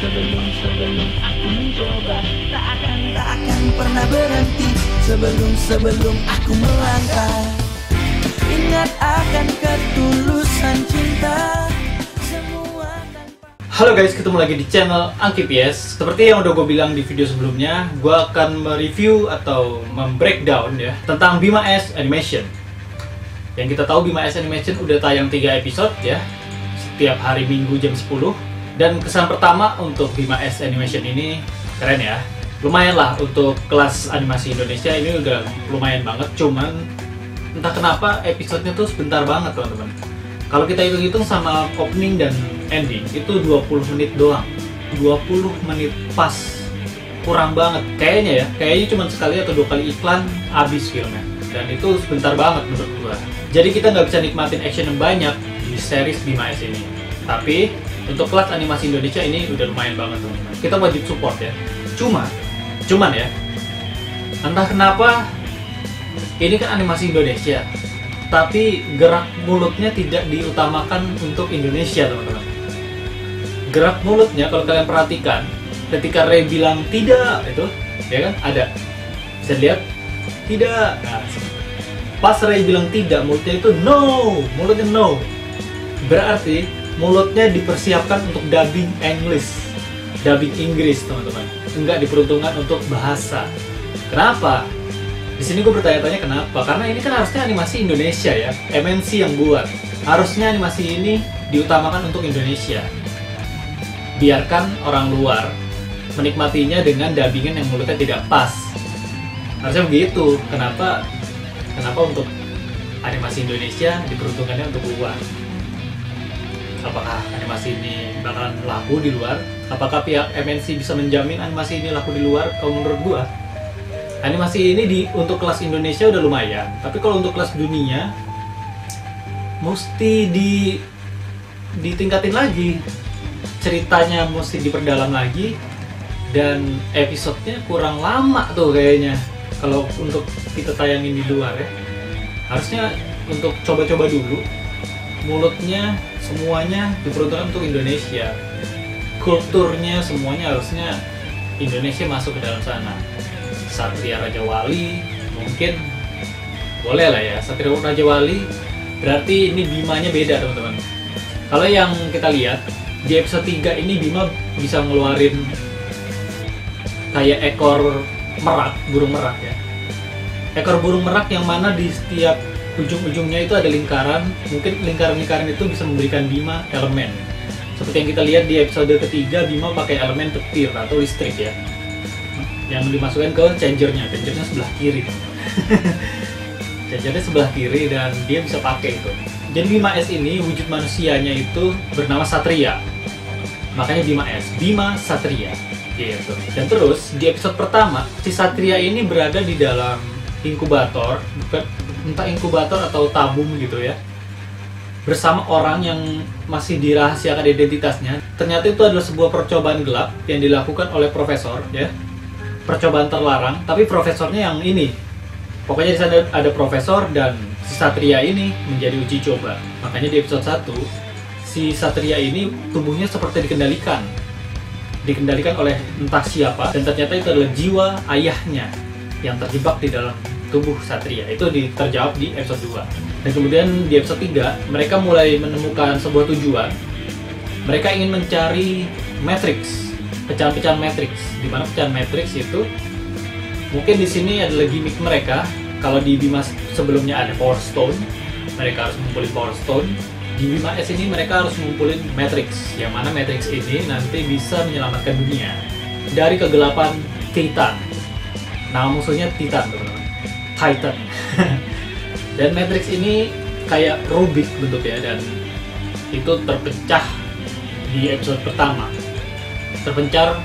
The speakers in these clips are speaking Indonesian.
Sebelum aku mencoba, tak akan pernah berhenti. Sebelum aku melangkah, ingat akan ketulusan cinta. Halo guys, ketemu lagi di channel Angki PS. Seperti yang udah gue bilang di video sebelumnya, gue akan mereview atau membreakdown ya tentang Bima S Animation. Yang kita tahu Bima S Animation udah tayang 3 episode ya, setiap hari Minggu jam 10. Dan kesan pertama untuk Bima S Animation ini keren ya. Lumayan lah untuk kelas animasi Indonesia, ini udah lumayan banget. Cuman entah kenapa episodenya tuh sebentar banget teman-teman. Kalau kita hitung-hitung sama opening dan ending itu 20 menit doang. 20 menit pas. Kurang banget. Kayaknya cuma sekali atau 2 kali iklan habis filmnya. Dan itu sebentar banget menurut gua. Jadi kita nggak bisa nikmatin action yang banyak di series Bima S ini. Tapi untuk kelas animasi Indonesia ini udah lumayan banget teman-teman. Kita wajib support ya. Cuman ya, entah kenapa ini kan animasi Indonesia, tapi gerak mulutnya tidak diutamakan untuk Indonesia teman-teman. Gerak mulutnya kalau kalian perhatikan, ketika Ray bilang tidak itu, ya kan ada, bisa lihat tidak. Nah, pas Ray bilang tidak, mulutnya itu no, mulutnya no. Berarti mulutnya dipersiapkan untuk dubbing Inggris teman-teman. Enggak diperuntukkan untuk bahasa. Kenapa? Di sini gue bertanya-tanya kenapa? Karena ini kan harusnya animasi Indonesia ya, MNC yang buat. Harusnya animasi ini diutamakan untuk Indonesia. Biarkan orang luar menikmatinya dengan dubbingan yang mulutnya tidak pas. Harusnya begitu. Kenapa untuk animasi Indonesia diperuntukkannya untuk luar? Apakah animasi ini bakalan laku di luar? Apakah pihak MNC bisa menjamin animasi ini laku di luar? Kalau menurut gua, animasi ini untuk kelas Indonesia udah lumayan, tapi kalau untuk kelas dunia mesti ditingkatin lagi, ceritanya mesti diperdalam lagi, dan episodenya kurang lama tuh kayaknya kalau untuk kita tayangin di luar ya. Harusnya untuk coba-coba dulu, mulutnya semuanya diperuntukkan untuk Indonesia, kulturnya semuanya harusnya Indonesia masuk ke dalam sana. Satria Raja Wali mungkin boleh lah ya, Satria Raja Wali berarti ini Bimanya beda teman-teman. Kalau yang kita lihat di episode 3 ini, Bima bisa ngeluarin kayak ekor merak, burung merak ya, ekor burung merak yang mana di setiap ujung-ujungnya itu ada lingkaran. Mungkin lingkaran-lingkaran itu bisa memberikan Bima elemen. Seperti yang kita lihat di episode ketiga, Bima pakai elemen petir atau listrik ya, yang dimasukkan ke changernya sebelah kiri. Changernya sebelah kiri dan dia bisa pakai itu. Jadi Bima S ini wujud manusianya itu bernama Satria, makanya Bima S, Bima Satria gitu. Dan terus di episode pertama si Satria ini berada di dalam inkubator, entah inkubator atau tabung gitu ya, bersama orang yang masih dirahasiakan identitasnya. Ternyata itu adalah sebuah percobaan gelap yang dilakukan oleh profesor ya, percobaan terlarang, tapi profesornya yang ini. Pokoknya di sana ada profesor dan si Satria ini menjadi uji coba. Makanya di episode 1 si Satria ini tubuhnya seperti dikendalikan oleh entah siapa, dan ternyata itu adalah jiwa ayahnya yang terjebak di dalam tubuh Satria. Itu terjawab di episode 2. Dan kemudian di episode 3 mereka mulai menemukan sebuah tujuan. Mereka ingin mencari matrix, pecahan-pecahan matrix. Di mana pecahan matrix itu mungkin di sini adalah gimmick mereka. Kalau di Bima sebelumnya ada Power Stone, mereka harus ngumpulin Power Stone. Di Bima S ini mereka harus ngumpulin matrix, yang mana matrix ini nanti bisa menyelamatkan dunia dari kegelapan Titan. Nama musuhnya Titan teman-teman, Titan. Dan matrix ini kayak Rubik bentuknya, dan itu terpecah di episode pertama, terpencar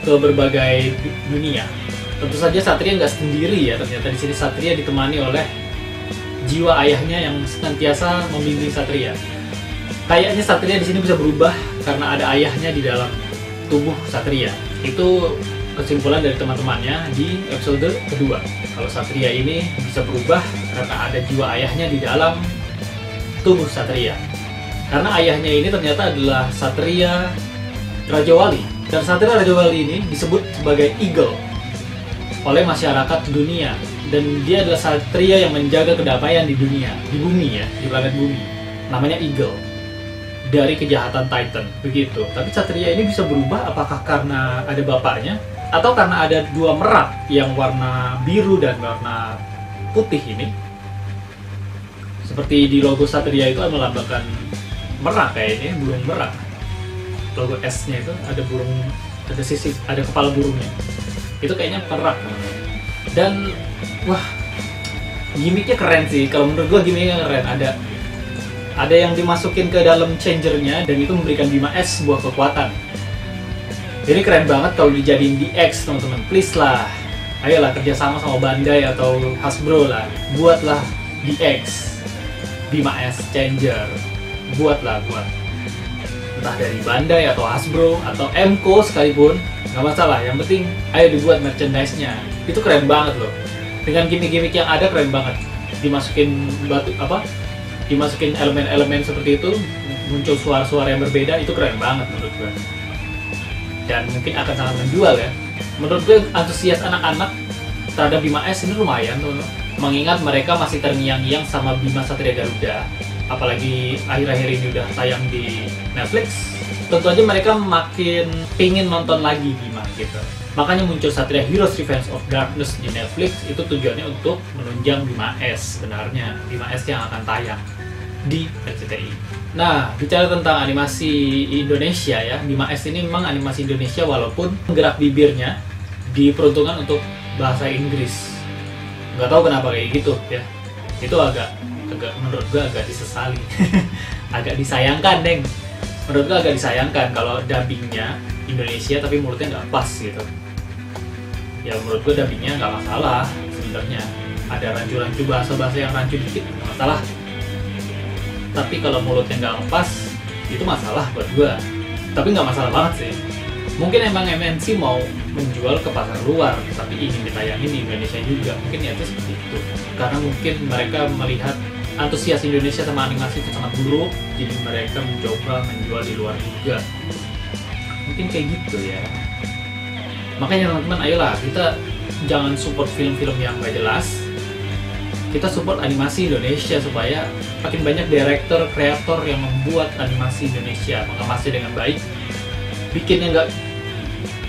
ke berbagai dunia. Tentu saja Satria nggak sendiri ya, ternyata di sini Satria ditemani oleh jiwa ayahnya yang senantiasa membimbing Satria. Kayaknya Satria di sini bisa berubah karena ada ayahnya di dalam tubuh Satria. Itu kesimpulan dari teman-temannya di episode kedua. Kalau Satria ini bisa berubah karena ada jiwa ayahnya di dalam tubuh Satria. Karena ayahnya ini ternyata adalah Satria Raja Wali. Dan Satria Raja Wali ini disebut sebagai Eagle oleh masyarakat dunia. Dan dia adalah satria yang menjaga kedamaian di dunia, di bumi ya, di planet bumi. Namanya Eagle. Dari kejahatan Titan, begitu. Tapi satria ini bisa berubah apakah karena ada bapaknya atau karena ada dua merak yang warna biru dan warna putih ini. Seperti di logo satria itu melambangkan merak kayak ini, burung merak. Logo S-nya itu ada burung, ada sisi, ada kepala burungnya. Itu kayaknya merak. Dan wah, gimmicknya keren sih. Kalau menurut gua gimmicknya keren. Ada yang dimasukin ke dalam changernya dan itu memberikan Bima S sebuah kekuatan. Jadi keren banget kalau dijadiin DX, teman-teman. Please lah, ayolah kerjasama sama Bandai atau Hasbro lah, buatlah DX Bima S Changer. Buat entah dari Bandai atau Hasbro atau Emco sekalipun, nggak masalah. Yang penting ayo dibuat merchandise-nya. Itu keren banget loh. Dengan gimmick-gimmick yang ada keren banget. Dimasukin dimasukin elemen-elemen seperti itu, muncul suara-suara yang berbeda, itu keren banget menurut gue. Dan mungkin akan sangat menjual ya. Menurut gue antusias anak-anak terhadap Bima S ini lumayan tuh. Mengingat mereka masih terngiang-ngiang sama Bima Satria Garuda. Apalagi akhir-akhir ini udah tayang di Netflix. Tentu aja mereka makin pingin nonton lagi Bima gitu. Makanya muncul Satria Heroes Revenge of Darkness di Netflix. Itu tujuannya untuk menunjang Bima S sebenarnya. Bima S yang akan tayang di RCTI. Nah, bicara tentang animasi Indonesia ya, Bima S ini memang animasi Indonesia walaupun gerak bibirnya diperuntukkan untuk bahasa Inggris. Nggak tahu kenapa kayak gitu ya. Itu agak menurut gue agak disesali. Agak disayangkan, Deng. Menurut gue agak disayangkan kalau dubbingnya Indonesia tapi mulutnya nggak pas gitu. Ya menurut gue dubbingnya nggak masalah sebenarnya. Ada rancu-rancu bahasa-bahasa yang rancu dikit nggak masalah. Tapi kalau mulutnya nggak lepas, itu masalah buat gue. Tapi nggak masalah banget sih. Mungkin emang MNC mau menjual ke pasar luar, tapi ingin ditayangin di Indonesia juga. Mungkin niatnya seperti itu. Karena mungkin mereka melihat antusias Indonesia sama animasi itu sangat buruk, jadi mereka mencoba menjual di luar juga. Mungkin kayak gitu ya. Makanya teman-teman, ayolah kita jangan support film-film yang nggak jelas. Kita support animasi Indonesia supaya makin banyak director, kreator yang membuat animasi Indonesia, mengemasnya dengan baik, bikinnya nggak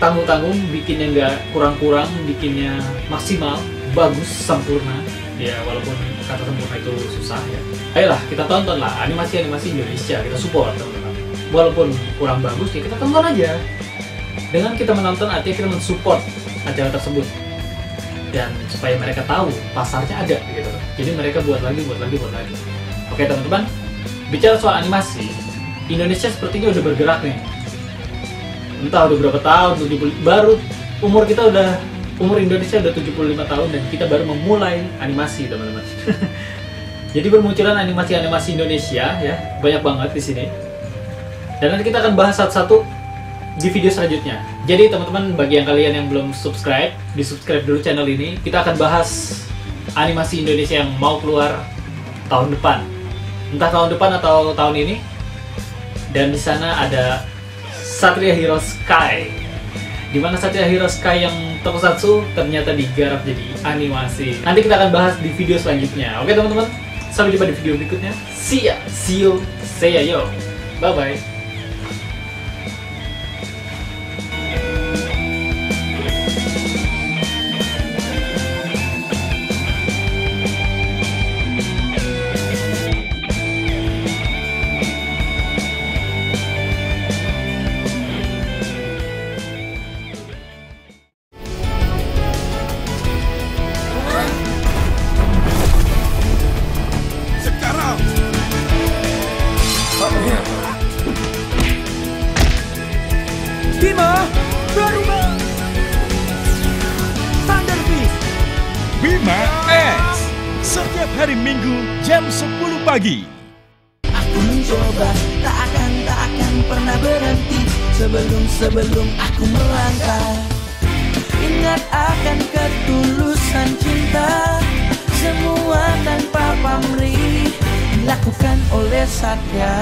tanggung-tanggung, bikinnya nggak kurang-kurang, bikinnya maksimal, bagus, sempurna. Ya walaupun kata sempurna itu susah ya. Ayolah kita tontonlah animasi-animasi Indonesia, kita support teman-teman. Walaupun kurang bagus ya kita tonton aja. Dengan kita menonton artinya kita mensupport acara tersebut. Dan supaya mereka tahu pasarnya ada gitu. Jadi mereka buat lagi. Oke teman-teman, bicara soal animasi, Indonesia sepertinya udah bergerak nih. Entah udah berapa tahun, baru umur Indonesia udah 75 tahun dan kita baru memulai animasi teman-teman. Jadi bermunculan animasi-animasi Indonesia ya, banyak banget di sini. Dan nanti kita akan bahas satu-satu di video selanjutnya. Jadi teman-teman, bagi yang kalian yang belum subscribe, di-subscribe dulu channel ini. Kita akan bahas animasi Indonesia yang mau keluar tahun depan. Entah tahun depan atau tahun ini. Dan di sana ada Satria Heroes Sky. Di mana Satria Heroes Sky yang tokusatsu ternyata digarap jadi animasi. Nanti kita akan bahas di video selanjutnya. Oke teman-teman, sampai jumpa di video berikutnya. See you, say yo. Bye-bye. Bima berubah. Thunder Beast. Bima X. Setiap hari Minggu jam 10 pagi. Aku mencoba, tak akan pernah berhenti sebelum aku melangkah. Ingat akan ketulusan cinta, semua tanpa pamrih dilakukan oleh Satria.